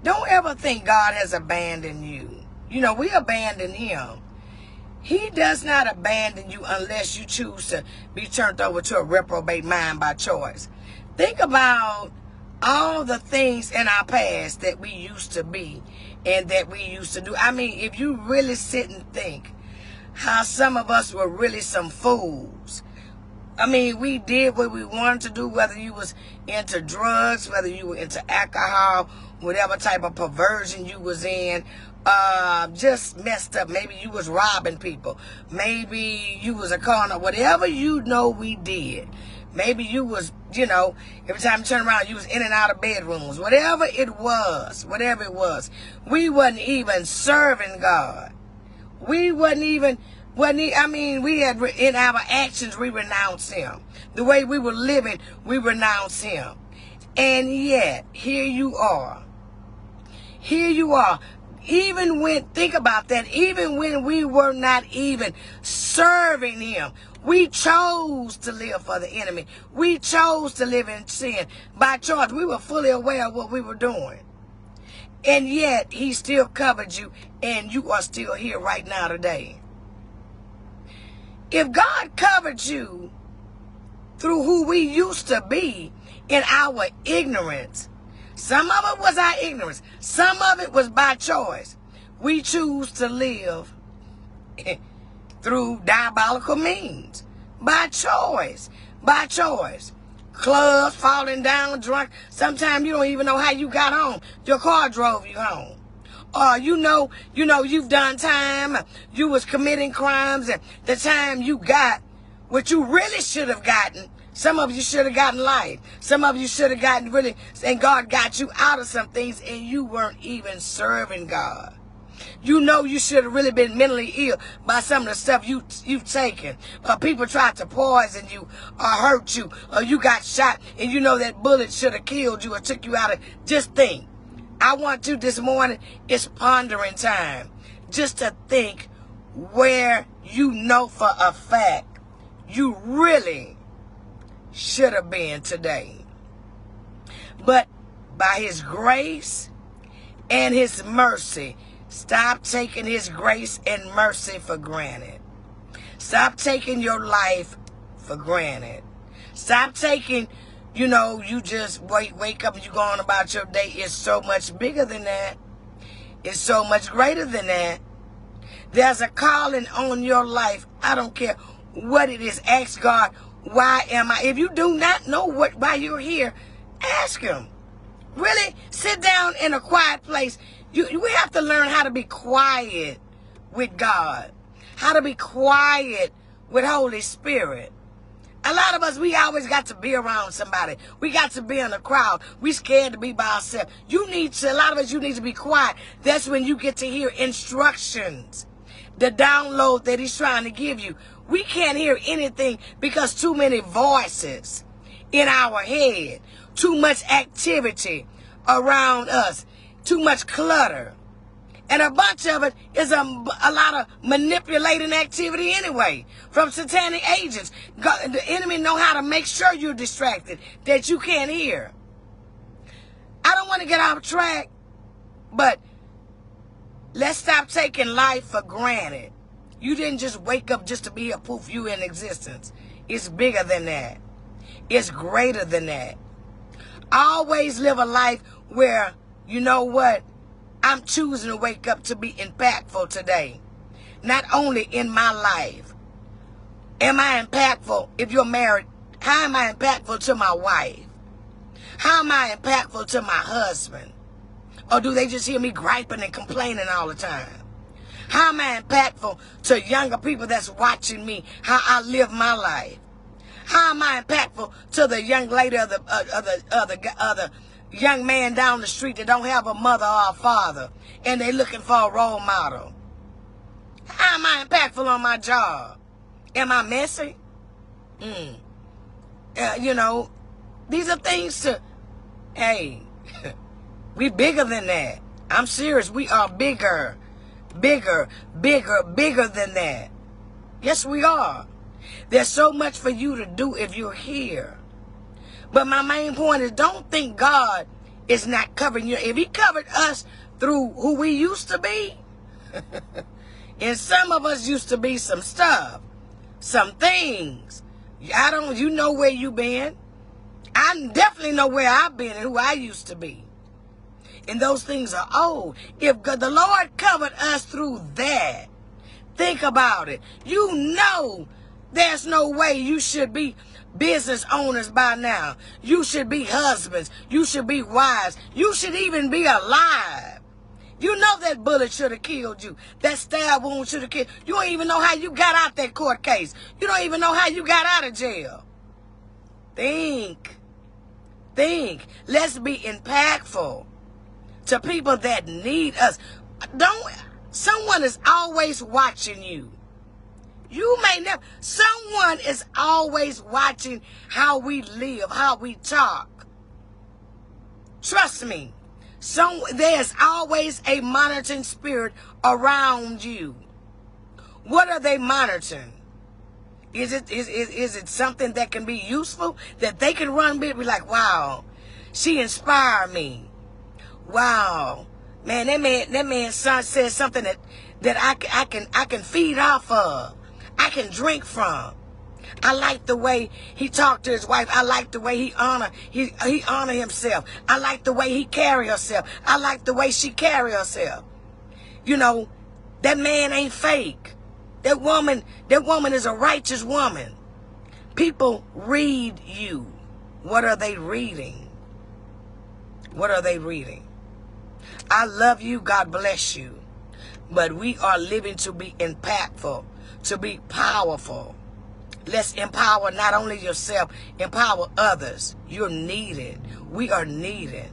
Don't ever think God has abandoned you. You know, we abandon him. He does not abandon you unless you choose to be turned over to a reprobate mind by choice. Think about all the things in our past that we used to be and that we used to do. I mean, if you really sit and think how some of us were really some fools. I mean, we did what we wanted to do, whether you was into drugs, whether you were into alcohol, whatever type of perversion you was in, just messed up. Maybe you was robbing people. Maybe you was a corner. Whatever you know we did. Maybe you was, you know, every time you turn around, you was in and out of bedrooms. Whatever it was, we wasn't even serving God. We wasn't even... I mean, we had, in our actions, we renounced him. The way we were living, we renounced him. And yet, here you are. Here you are. Even when, think about that, even when we were not even serving him, we chose to live for the enemy. We chose to live in sin by choice. We were fully aware of what we were doing. And yet, he still covered you, and you are still here right now today. If God covered you through who we used to be in our ignorance, some of it was our ignorance, some of it was by choice. We choose to live through diabolical means, by choice, by choice. Clubs, falling down, drunk. Sometimes you don't even know how you got home. Your car drove you home. Or you know, you've done time, you was committing crimes, and the time you got what you really should have gotten. Some of you should have gotten life. Some of you should have gotten really, and God got you out of some things, and you weren't even serving God. You know you should have really been mentally ill by some of the stuff you've taken. Or people tried to poison you or hurt you, or you got shot, and you know that bullet should have killed you or took you out of, just think. I want to this morning, it's pondering time. Just to think where you know for a fact you really should have been today. But by his grace and his mercy, stop taking his grace and mercy for granted. Stop taking your life for granted. Stop taking... You know, you just wake up and you go on about your day. It's so much bigger than that. It's so much greater than that. There's a calling on your life. I don't care what it is. Ask God, why am I? If you do not know why you're here, ask him. Really, sit down in a quiet place. We have to learn how to be quiet with God. How to be quiet with Holy Spirit. A lot of us, we always got to be around somebody. We got to be in a crowd. We scared to be by ourselves. A lot of us, you need to be quiet. That's when you get to hear instructions. The download that he's trying to give you. We can't hear anything because too many voices in our head. Too much activity around us. Too much clutter. And a bunch of it is a lot of manipulating activity anyway. From satanic agents. God, the enemy know how to make sure you're distracted. That you can't hear. I don't want to get off track. But let's stop taking life for granted. You didn't just wake up just to be a poof, you in existence. It's bigger than that. It's greater than that. Always live a life where, you know what? I'm choosing to wake up to be impactful today. Not only in my life. Am I impactful if you're married? How am I impactful to my wife? How am I impactful to my husband? Or do they just hear me griping and complaining all the time? How am I impactful to younger people that's watching me, how I live my life? How am I impactful to the young lady or the young man down the street that don't have a mother or a father and they looking for a role model? How am I impactful on my job? Am I messy? You know, these are things to, hey, we bigger than that. I'm serious. We are bigger than that. Yes, we are. There's so much for you to do if you're here. But my main point is, don't think God is not covering you. If he covered us through who we used to be, and some of us used to be some stuff, some things. You know where you been. I definitely know where I've been and who I used to be. And those things are old. If the Lord covered us through that, think about it. You know there's no way you should be business owners by now. You should be husbands. You should be wives. You should even be alive. You know that bullet should have killed you. That stab wound should have killed you. You don't even know how you got out that court case. You don't even know how you got out of jail. Think. Let's be impactful to people that need us. Someone is always watching you. You may never. Someone is always watching how we live, how we talk. Trust me. There's always a monitoring spirit around you. What are they monitoring? Is it something that can be useful, that they can run with? Be like, wow, she inspired me. Wow, man, that man's son said something that I can feed off of. I can drink from. I like the way he talked to his wife. I like the way he honor himself. I like the way he carry herself. I like the way she carry herself. You know, that man ain't fake. That woman is a righteous woman. People read you. What are they reading? What are they reading? I love you. God bless you. But we are living to be impactful, to be powerful. Let's empower not only yourself, empower others. You're needed. We are needed.